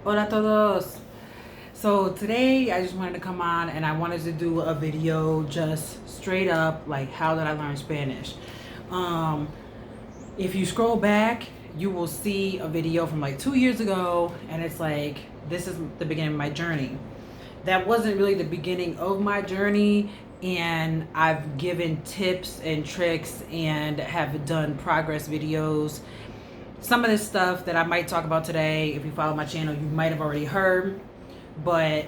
Hola todos. So today I just wanted to come on and I wanted to do a video just straight up like how did I learn Spanish. Um, if you scroll back, you will see a video from like 2 years ago, and it's like this is the beginning of my journey. That wasn't really the beginning of my journey, and I've given tips and tricks and have done progress videos. Some of this stuff that I might talk about today, if you follow my channel, you might have already heard, but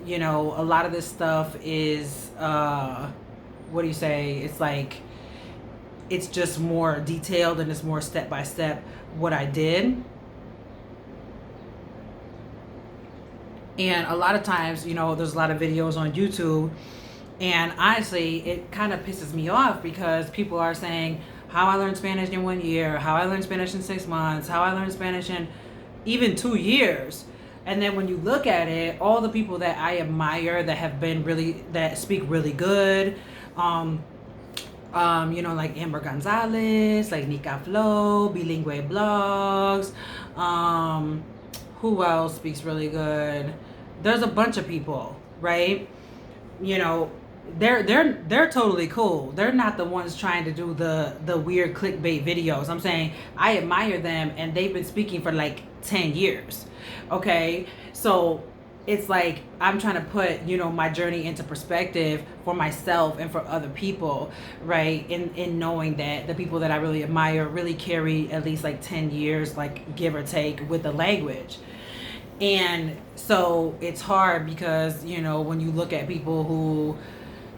you know, a lot of this stuff is what do you say, it's like it's just more detailed and it's more step by step what I did. And a lot of times, you know, there's a lot of videos on YouTube, and honestly it kind of pisses me off because people are saying how I learned Spanish in 1 year, how I learned Spanish in 6 months, how I learned Spanish in even 2 years. And then when you look at it, all the people that I admire that have been really, that speak really good, you know, like Amber Gonzalez, like Nika Flo, Bilingue Blogs, who else speaks really good? There's a bunch of people, right? You know, they're totally cool. They're not the ones trying to do the weird clickbait videos. I'm saying I admire them and they've been speaking for like 10 years. Okay? So it's like I'm trying to put, you know, my journey into perspective for myself and for other people, right? In knowing that the people that I really admire really carry at least like 10 years, like give or take, with the language. And so it's hard because, you know, when you look at people who,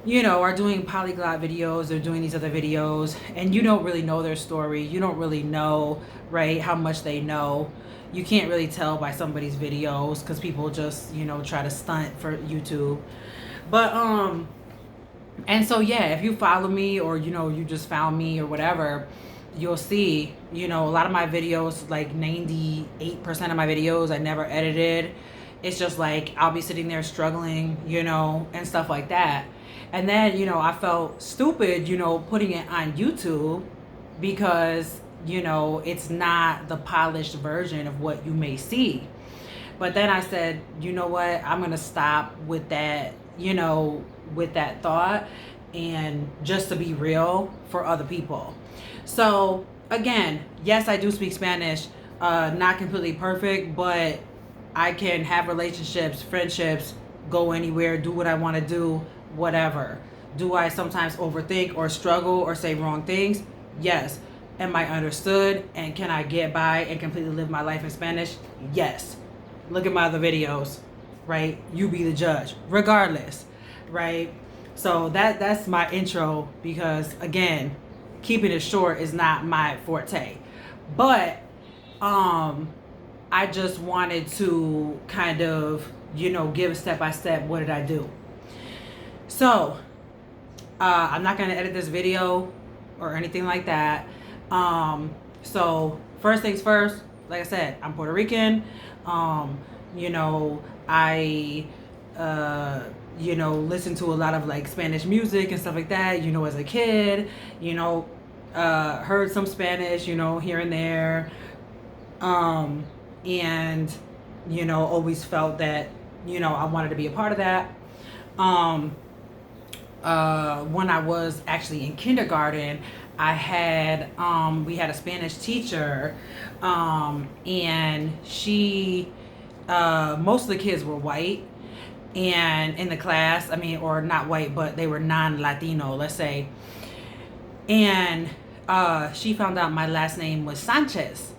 you know, are doing polyglot videos or doing these other videos, and you don't really know their story, you don't really know, right, how much they know. You can't really tell by somebody's videos because people just, you know, try to stunt for YouTube. But and so yeah, if you follow me or, you know, you just found me or whatever, you'll see, you know, a lot of my videos, like 98% of my videos I never edited. It's just like I'll be sitting there struggling, you know, and stuff like that. And then, you know, I felt stupid, you know, putting it on YouTube because, you know, it's not the polished version of what you may see. But then I said, you know what? I'm going to stop with that, you know, with that thought, and just to be real for other people. So, again, yes, I do speak Spanish. Not completely perfect, but I can have relationships, friendships, go anywhere, do what I want to do, whatever. Do I sometimes overthink or struggle or say wrong things? Yes. Am I understood? And can I get by and completely live my life in Spanish? Yes. Look at my other videos, right? You be the judge, regardless, right? So that's my intro because, again, keeping it short is not my forte. But I just wanted to kind of, you know, give a step by step. What did I do? So I'm not going to edit this video or anything like that. So first things first, like I said, I'm Puerto Rican. You know, I, you know, listen to a lot of like Spanish music and stuff like that, you know, as a kid, you know, heard some Spanish, you know, here and there. And, you know, always felt that, you know, I wanted to be a part of that. When I was actually in kindergarten, I had we had a Spanish teacher, and she most of the kids were white, and in the class, I mean, or not white, but they were non-Latino, let's say. And she found out my last name was Sanchez.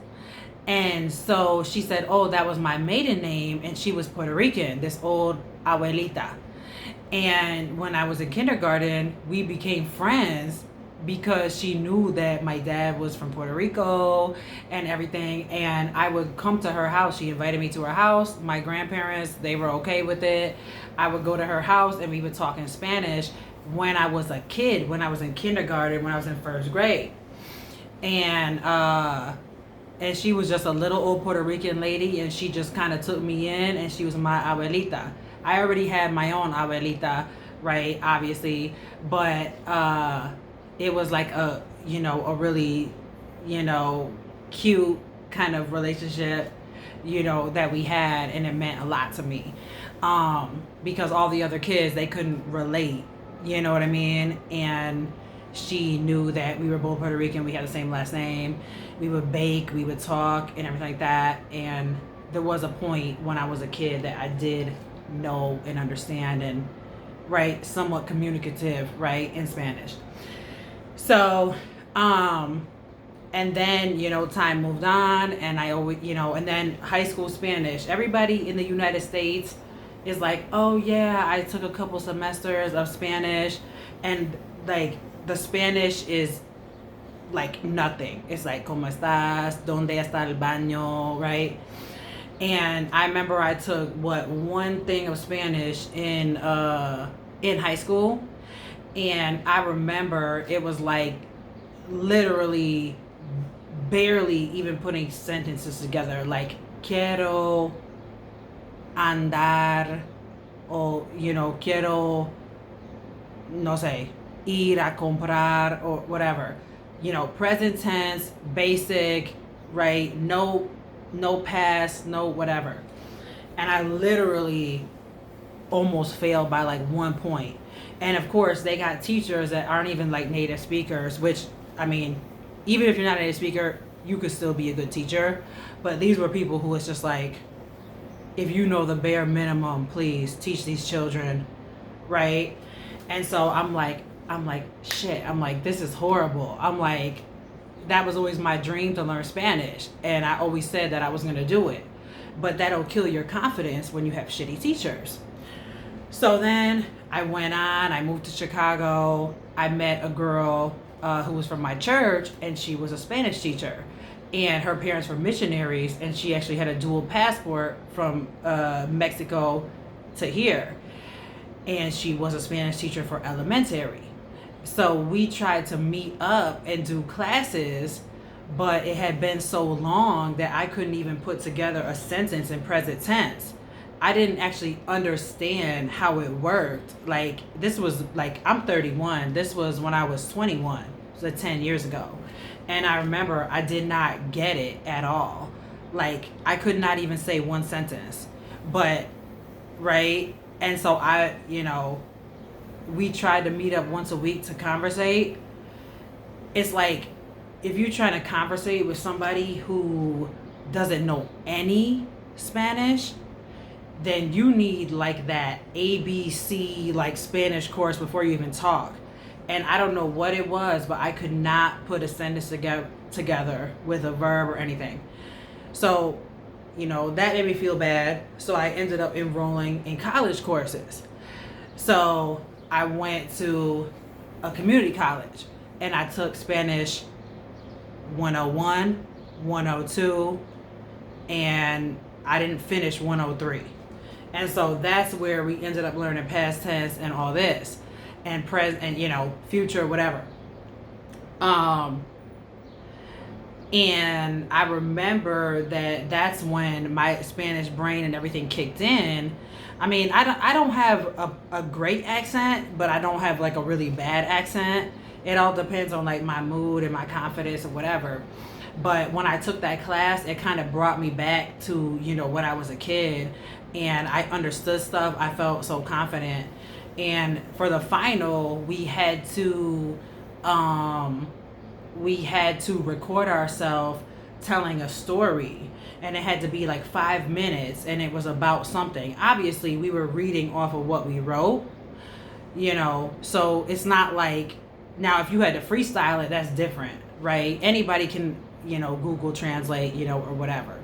And so she said, oh, that was my maiden name. And she was Puerto Rican, this old abuelita. And when I was in kindergarten, we became friends because she knew that my dad was from Puerto Rico and everything. And I would come to her house. She invited me to her house. My grandparents, they were okay with it. I would go to her house and we would talk in Spanish when I was a kid, when I was in kindergarten, when I was in first grade. And she was just a little old Puerto Rican lady, and she just kind of took me in, and she was my abuelita. I already had my own abuelita, right, obviously, but it was like a, you know, a really, you know, cute kind of relationship. that we had, and it meant a lot to me. Because all the other kids, they couldn't relate, you know what I mean? And she knew that we were both Puerto Rican, we had the same last name, we would bake, we would talk, and everything like that. And there was a point when I was a kid that I did know and understand and, right, somewhat communicative, right, in Spanish. So, and then, time moved on, and I always, and then high school Spanish. Everybody in the United States is like, oh yeah, I took a couple semesters of Spanish, and like the Spanish is like nothing. It's like, ¿Cómo estás? ¿Dónde está el baño? Right? And I remember I took one thing of Spanish in high school, and I remember it was like literally barely even putting sentences together, like quiero andar, or quiero, no sé, ir a comprar, or whatever, present tense, basic, right? No past, no whatever. And I literally almost failed by like 1 point. And of course, they got teachers that aren't even like native speakers, which, I mean, even if you're not a native speaker, you could still be a good teacher. But these were people who was just like, if you know the bare minimum, please teach these children, right? And so I'm like, shit. I'm like, this is horrible. I'm like, that was always my dream to learn Spanish. And I always said that I was going to do it. But that'll kill your confidence when you have shitty teachers. So then I went on, I moved to Chicago. I met a girl who was from my church, and she was a Spanish teacher. And her parents were missionaries, and she actually had a dual passport from Mexico to here. And she was a Spanish teacher for elementary. So we tried to meet up and do classes, but it had been so long that I couldn't even put together a sentence in present tense. I didn't actually understand how it worked. Like, this was like, I'm 31. This was when I was 21, so 10 years ago. And I remember I did not get it at all. Like, I could not even say one sentence. But, right? And so we tried to meet up once a week to conversate. It's like, if you're trying to conversate with somebody who doesn't know any Spanish, then you need like that ABC like Spanish course before you even talk. And I don't know what it was, but I could not put a sentence together with a verb or anything. So, that made me feel bad. So I ended up enrolling in college courses. So I went to a community college, and I took Spanish 101, 102, and I didn't finish 103. And so that's where we ended up learning past tense and all this, and present, and future, whatever. And I remember that's when my Spanish brain and everything kicked in. I mean, I don't have a great accent, but I don't have like a really bad accent. It all depends on like my mood and my confidence or whatever. But when I took that class, it kind of brought me back to, when I was a kid, and I understood stuff. I felt so confident. And for the final, we had to record ourselves telling a story, and it had to be like 5 minutes, and it was about something. Obviously, we were reading off of what we wrote, so it's not like, now if you had to freestyle it, that's different, right? Anybody can, Google Translate, or whatever.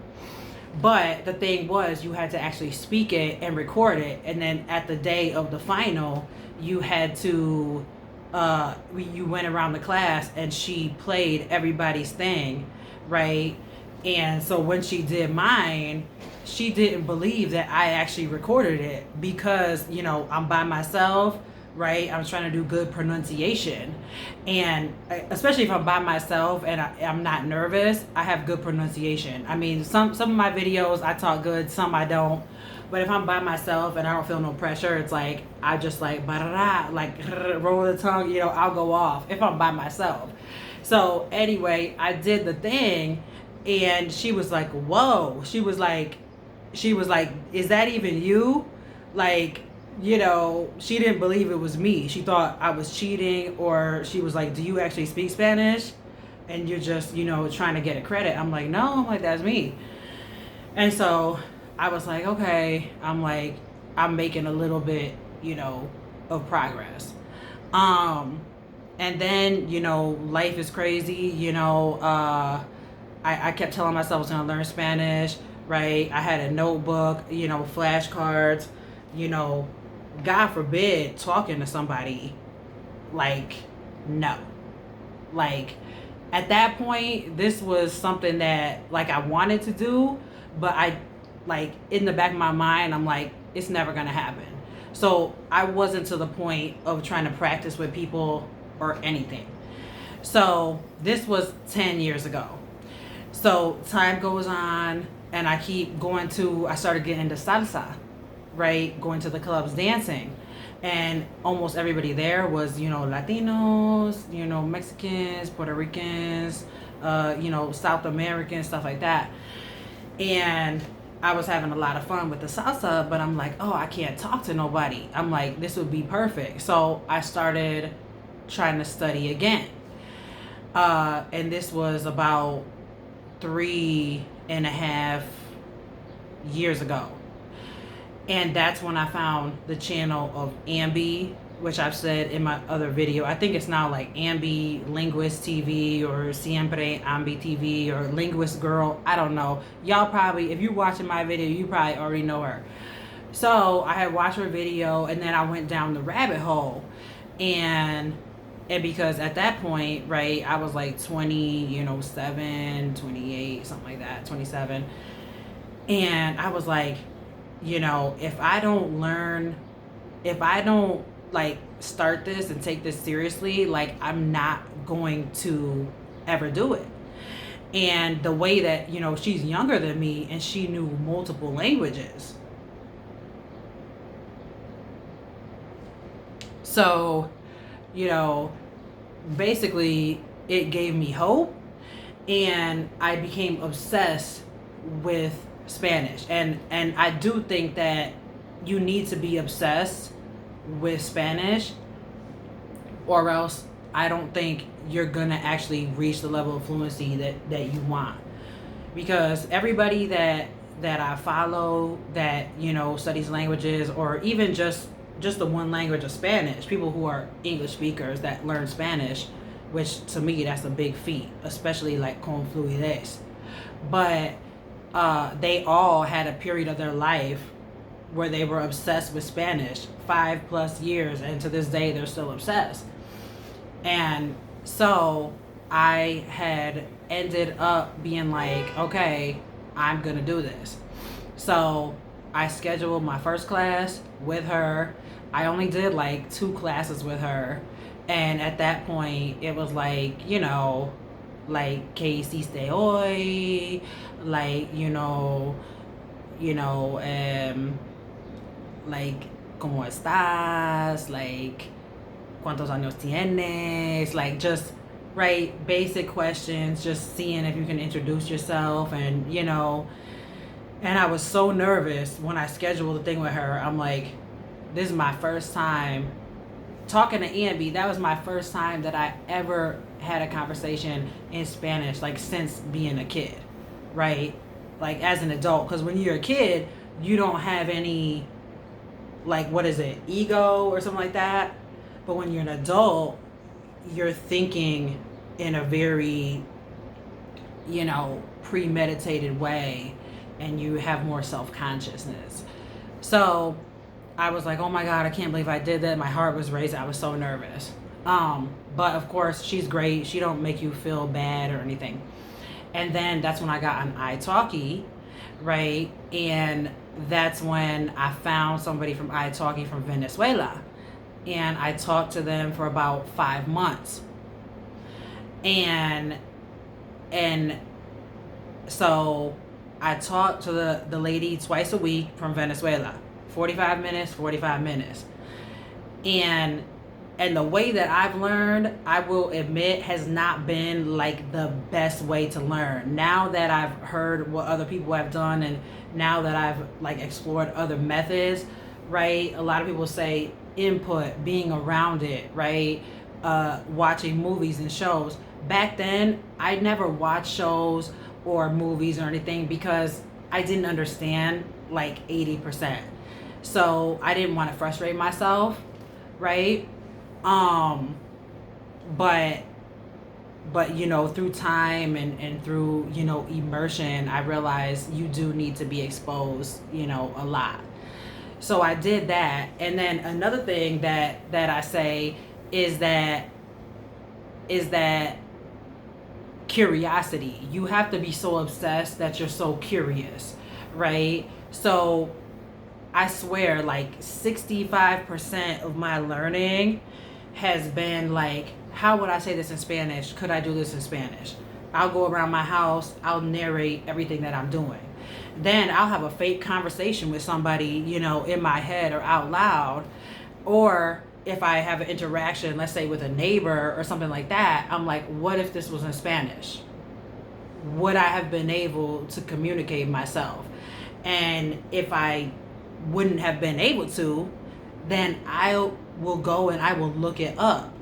But the thing was, you had to actually speak it and record it, and then at the day of the final, you had to you went around the class and she played everybody's thing, right? And so when she did mine, she didn't believe that I actually recorded it, because I'm by myself, right? I'm trying to do good pronunciation, and especially if I'm by myself and I'm not nervous, I have good pronunciation. I mean, some of my videos I talk good, some I don't. But if I'm by myself and I don't feel no pressure, it's like I just like roll the tongue, I'll go off if I'm by myself. So anyway, I did the thing, And she was like, whoa. She was like, is that even you? Like, she didn't believe it was me. She thought I was cheating, or she was like, do you actually speak Spanish? And you're just, trying to get a credit. I'm like, no. I'm like, that's me. And so I was like, okay. I'm like, I'm making a little bit, of progress. Um, and then, life is crazy. I kept telling myself I was going to learn Spanish, right? I had a notebook, flashcards, you know, God forbid talking to somebody. Like, no. Like, at that point, this was something that, like, I wanted to do, but like, in the back of my mind, I'm like, it's never going to happen. So I wasn't to the point of trying to practice with people or anything. So this was 10 years ago. So time goes on, and I started getting into salsa, right? Going to the clubs, dancing. And almost everybody there was, Latinos, Mexicans, Puerto Ricans, South Americans, stuff like that. And I was having a lot of fun with the salsa, but I'm like, oh, I can't talk to nobody. I'm like, this would be perfect. So I started trying to study again. And this was about 3.5 years ago. And that's when I found the channel of Ambi, which I've said in my other video. I think it's now like Ambi Linguist TV, or Siempre Ambi TV, or Linguist Girl. I don't know. Y'all probably, if you're watching my video, you probably already know her. So I had watched her video, and then I went down the rabbit hole. And because at that point, right, I was like 27, 28, something like that, 27. And I was like, if I don't like start this and take this seriously, like, I'm not going to ever do it. And the way that, she's younger than me, and she knew multiple languages. So, basically it gave me hope, and I became obsessed with Spanish. And I do think that you need to be obsessed with Spanish, or else I don't think you're gonna actually reach the level of fluency that you want. Because everybody that I follow that studies languages, or even just the one language of Spanish, people who are English speakers that learn Spanish, which to me that's a big feat, especially like con fluidez. But they all had a period of their life where they were obsessed with Spanish, 5+ years, and to this day they're still obsessed. And so I had ended up being like, okay, I'm gonna do this. So I scheduled my first class with her. I only did like 2 classes with her, and at that point it was like, like, ¿qué hiciste hoy? Like, like, ¿cómo estás? Like, ¿cuántos años tienes? Like, just, right, basic questions, just seeing if you can introduce yourself. And, and I was so nervous when I scheduled the thing with her. I'm like, this is my first time talking to Ambi. That was my first time that I ever had a conversation in Spanish, like, since being a kid, right? Like, as an adult. Because when you're a kid, you don't have any, like, what is it, ego or something like that. But when you're an adult, you're thinking in a very, premeditated way, and you have more self-consciousness. So I was like, oh my God, I can't believe I did that. My heart was racing. I was so nervous. But of course, she's great. She don't make you feel bad or anything. And then that's when I got on iTalki, right? And that's when I found somebody from iTalki from Venezuela. And I talked to them for about 5 months. And so I talked to the lady twice a week from Venezuela. 45 minutes. And And the way that I've learned, I will admit, has not been like the best way to learn. Now that I've heard what other people have done, and now that I've like explored other methods, right? A lot of people say input, being around it, right? Watching movies and shows. Back then, I never watched shows or movies or anything because I didn't understand like 80%. So I didn't want to frustrate myself, right? Um, but you know, through time and through, you know, immersion, I realized you do need to be exposed, you know, a lot. So I did that. And then another thing that I say is that curiosity. You have to be so obsessed that you're so curious, right? So I swear like 65% of my learning has been like, how would I say this in Spanish? Could I do this in Spanish? I'll go around my house, I'll narrate everything that I'm doing. Then I'll have a fake conversation with somebody, you know, in my head or out loud. Or if I have an interaction, let's say with a neighbor or something like that, I'm like, what if this was in Spanish? Would I have been able to communicate myself? And if I wouldn't have been able to, then I will go and I will look it up.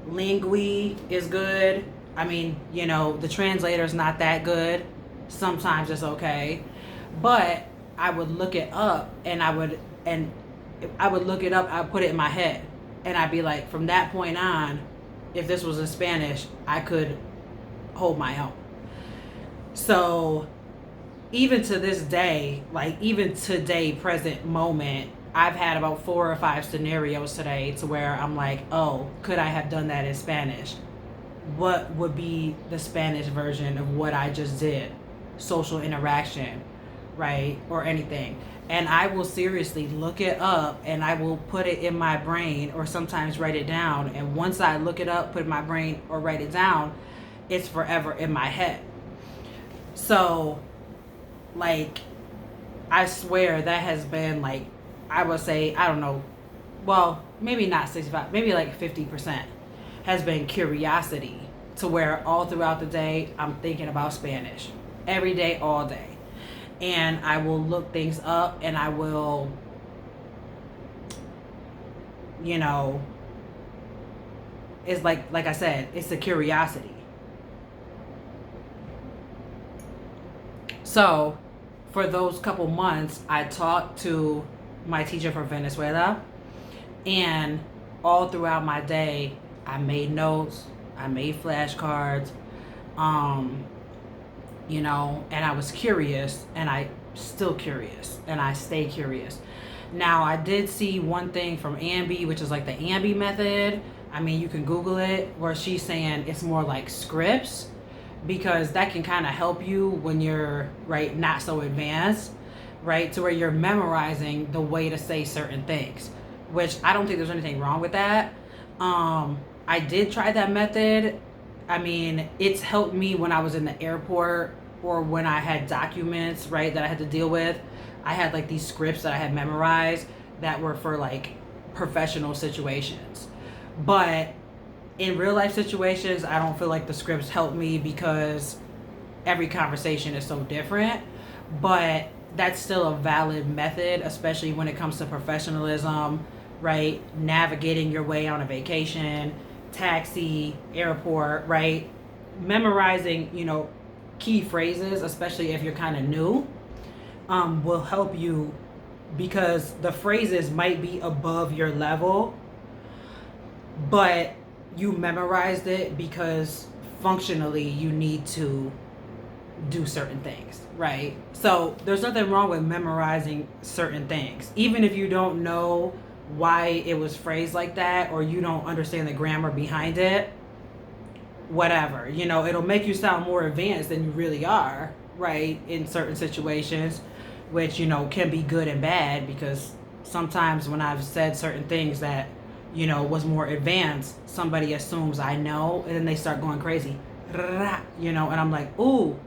Lingui is good. I mean, you know, the translator's not that good. Sometimes it's okay. But I would look it up, and I would look it up, I'd put it in my head. And I'd be like, from that point on, if this was in Spanish, I could hold my own. So even to this day, like even today, present moment, I've had about 4 or 5 scenarios today to where I'm like, oh, could I have done that in Spanish? What would be the Spanish version of what I just did? Social interaction, right? Or anything. And I will seriously look it up, and I will put it in my brain, or sometimes write it down. And once I look it up, put it in my brain, or write it down, it's forever in my head. So, like, I swear that has been like, I would say, I don't know, well, maybe not 65, maybe like 50% has been curiosity, to where all throughout the day I'm thinking about Spanish every day, all day. And I will look things up, and I will, you know, it's like I said, it's a curiosity. So for those couple months, I talked to my teacher from Venezuela, and all throughout my day, I made notes, I made flashcards, you know, and I was curious, and I still curious, and I stay curious. Now, I did see one thing from Ambi, which is like the Ambi method. I mean, you can Google it, where she's saying it's more like scripts, because that can kind of help you when you're, right, not so advanced, right, to where you're memorizing the way to say certain things, which I don't think there's anything wrong with that. I did try that method. I mean, it's helped me when I was in the airport, or when I had documents, right, that I had to deal with. I had like these scripts that I had memorized that were for like professional situations. But in real life situations, I don't feel like the scripts help me, because every conversation is so different. But that's still a valid method, especially when it comes to professionalism, right? Navigating your way on a vacation, taxi, airport, right? Memorizing, you know, key phrases, especially if you're kind of new, will help you, because the phrases might be above your level, but you memorized it because functionally you need to do certain things, right? So there's nothing wrong with memorizing certain things, even if you don't know why it was phrased like that, or you don't understand the grammar behind it. Whatever, you know, it'll make you sound more advanced than you really are, right, in certain situations, which, you know, can be good and bad, because sometimes when I've said certain things that, you know, was more advanced, somebody assumes I know, and then they start going crazy, you know, and I'm like, ooh,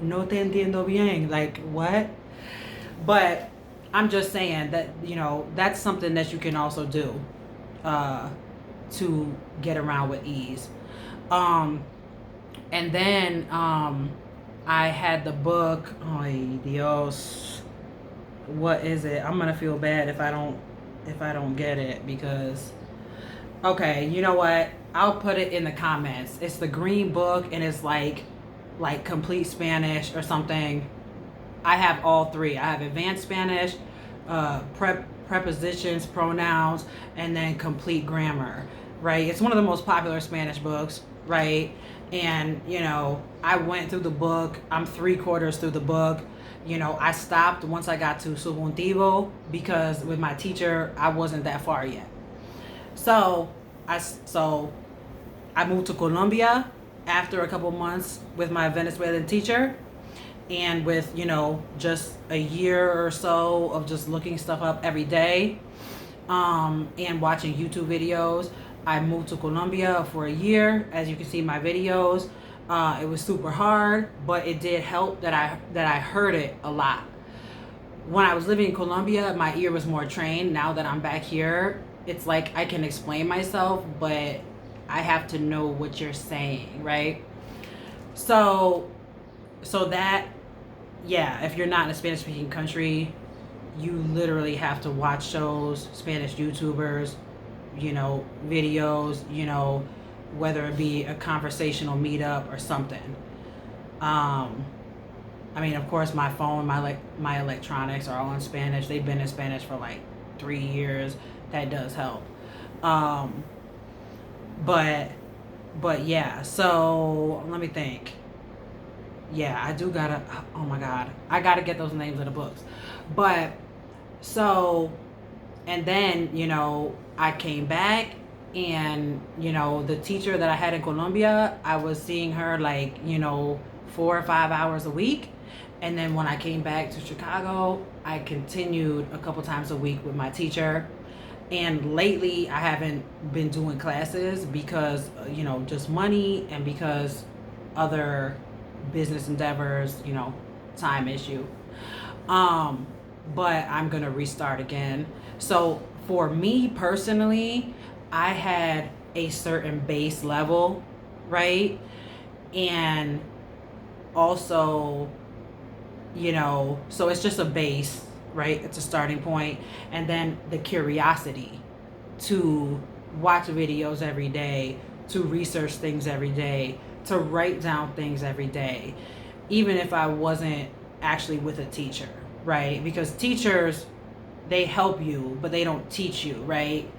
no te entiendo bien, like, what? But I'm just saying that, you know, that's something that you can also do. uh, to get around with ease. Um, and then I had the book. Ay Dios, what is it? I'm gonna feel bad if I don't get it, because okay, you know what? I'll put it in the comments. It's the green book, and it's like complete Spanish or something. I have all three. I have advanced Spanish, prepositions, pronouns, and then complete grammar, right? It's one of the most popular Spanish books, right? And, I went through the book. I'm 3/4 through the book. I stopped once I got to subjuntivo because with my teacher, I wasn't that far yet. So I moved to Colombia after a couple months with my Venezuelan teacher, and with just a year or so of just looking stuff up every day, and watching YouTube videos. I moved to Colombia for a year. As you can see in my videos, it was super hard, but it did help that I heard it a lot. When I was living in Colombia, my ear was more trained. Now that I'm back here, it's like I can explain myself, but I have to know what you're saying, right? So that, yeah, if you're not in a Spanish speaking country, you literally have to watch shows, Spanish YouTubers, videos, whether it be a conversational meetup or something. I mean, of course, my phone, my electronics are all in Spanish. They've been in Spanish for like 3 years. That does help. But yeah, so let me think. Yeah, I do gotta, oh my God, I gotta get those names of the books. But so, and then, I came back, and, the teacher that I had in Colombia, I was seeing her 4 or 5 hours a week. And then when I came back to Chicago, I continued a couple times a week with my teacher. And lately, I haven't been doing classes because, just money, and because other business endeavors, time issue. But I'm going to restart again. So for me personally, I had a certain base level, right? And also, so it's just a base, right? It's a starting point. And then the curiosity to watch videos every day, to research things every day, to write down things every day, even if I wasn't actually with a teacher, right? Because teachers, they help you, but they don't teach you, right?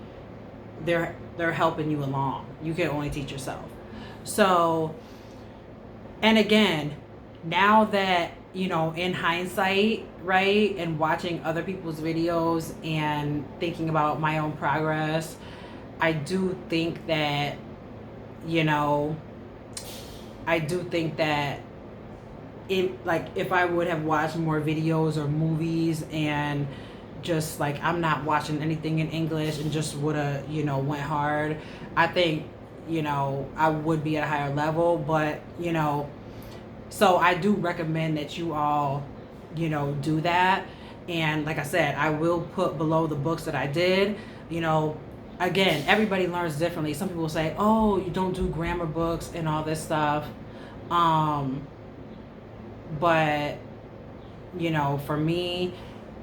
They're helping you along. You can only teach yourself. So, and again, now that, in hindsight, right, and watching other people's videos and thinking about my own progress, I do think that, if I would have watched more videos or movies, and just I'm not watching anything in English, and just would have, went hard, I think, I would be at a higher level. But, so I do recommend that you all, do that. And like I said, I will put below the books that I did. Again, everybody learns differently. Some people say, oh, you don't do grammar books and all this stuff. But, for me,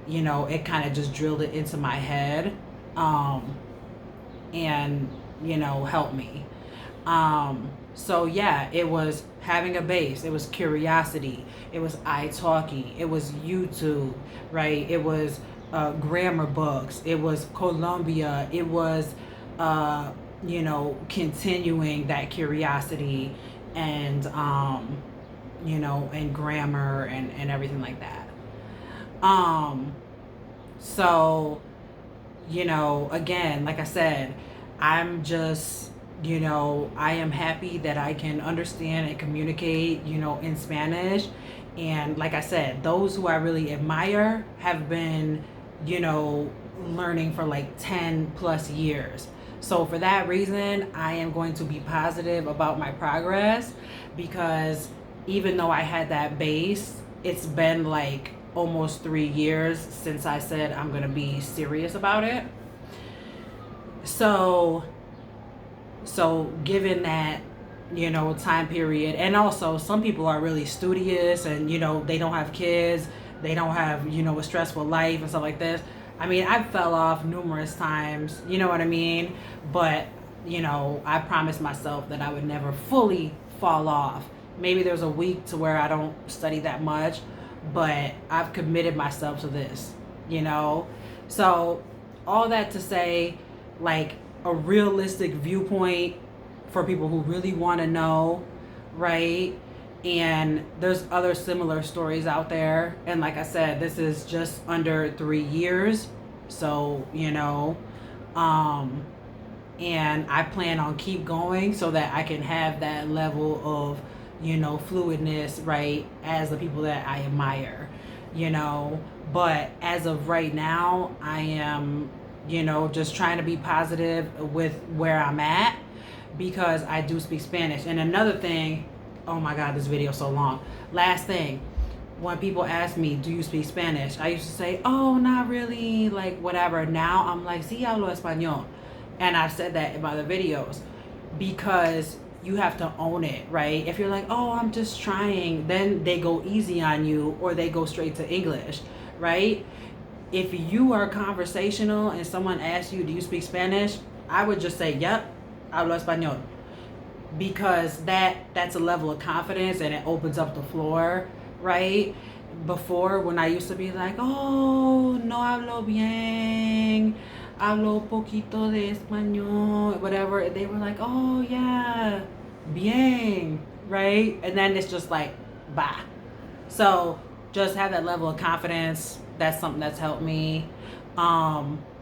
it kind of just drilled it into my head, and, helped me. So yeah, it was having a base. It was curiosity. It was italki. It was YouTube, right? It was grammar books. It was Colombia. It was, continuing that curiosity, and, and grammar, and everything like that. So, again, like I said, I'm just, I am happy that I can understand and communicate, in Spanish. And like I said, those who I really admire have been, learning for 10 plus years. So for that reason, I am going to be positive about my progress, because even though I had that base, it's been almost 3 years since I said I'm going to be serious about it. So, given that, time period, and also some people are really studious and, they don't have kids, they don't have, a stressful life and stuff like this. I mean, I fell off numerous times, you know what I mean? But, I promised myself that I would never fully fall off. Maybe there's a week to where I don't study that much, but I've committed myself to this, you know? So, all that to say, like, a realistic viewpoint for people who really want to know, right? And there's other similar stories out there. And like I said, this is just under 3 years. So, and I plan on keep going so that I can have that level of, fluidness, right, as the people that I admire, But as of right now, I am, just trying to be positive with where I'm at because I do speak Spanish. And another thing, oh my God, this video is so long. Last thing, when people ask me, do you speak Spanish? I used to say, oh, not really, like whatever. Now I'm like, sí hablo español. And I've said that in my other videos because you have to own it, right? If you're like, oh, I'm just trying, then they go easy on you or they go straight to English, right? If you are conversational and someone asks you, do you speak Spanish? I would just say, yep, hablo español. Because that's a level of confidence and it opens up the floor, right? Before, when I used to be like, oh, no hablo bien, hablo poquito de español, whatever, they were like, oh yeah, bien, right? And then it's just like, bah. So just have that level of confidence. That's something that's helped me.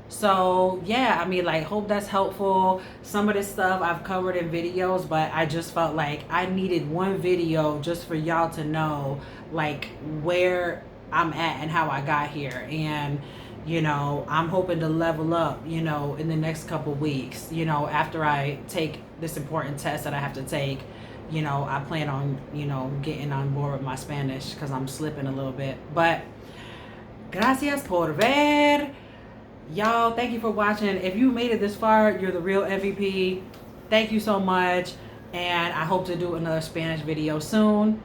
So yeah, I mean, like, hope that's helpful. Some of this stuff I've covered in videos, but I just felt like I needed one video just for y'all to know, like, where I'm at and how I got here. And, I'm hoping to level up, in the next couple weeks, after I take this important test that I have to take. I plan on, getting on board with my Spanish because I'm slipping a little bit. But gracias por ver. Y'all, thank you for watching. If you made it this far, you're the real MVP. Thank you so much. And I hope to do another Spanish video soon.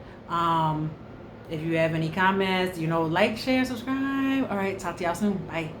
If you have any comments, like, share, subscribe. All right, talk to y'all soon. Bye.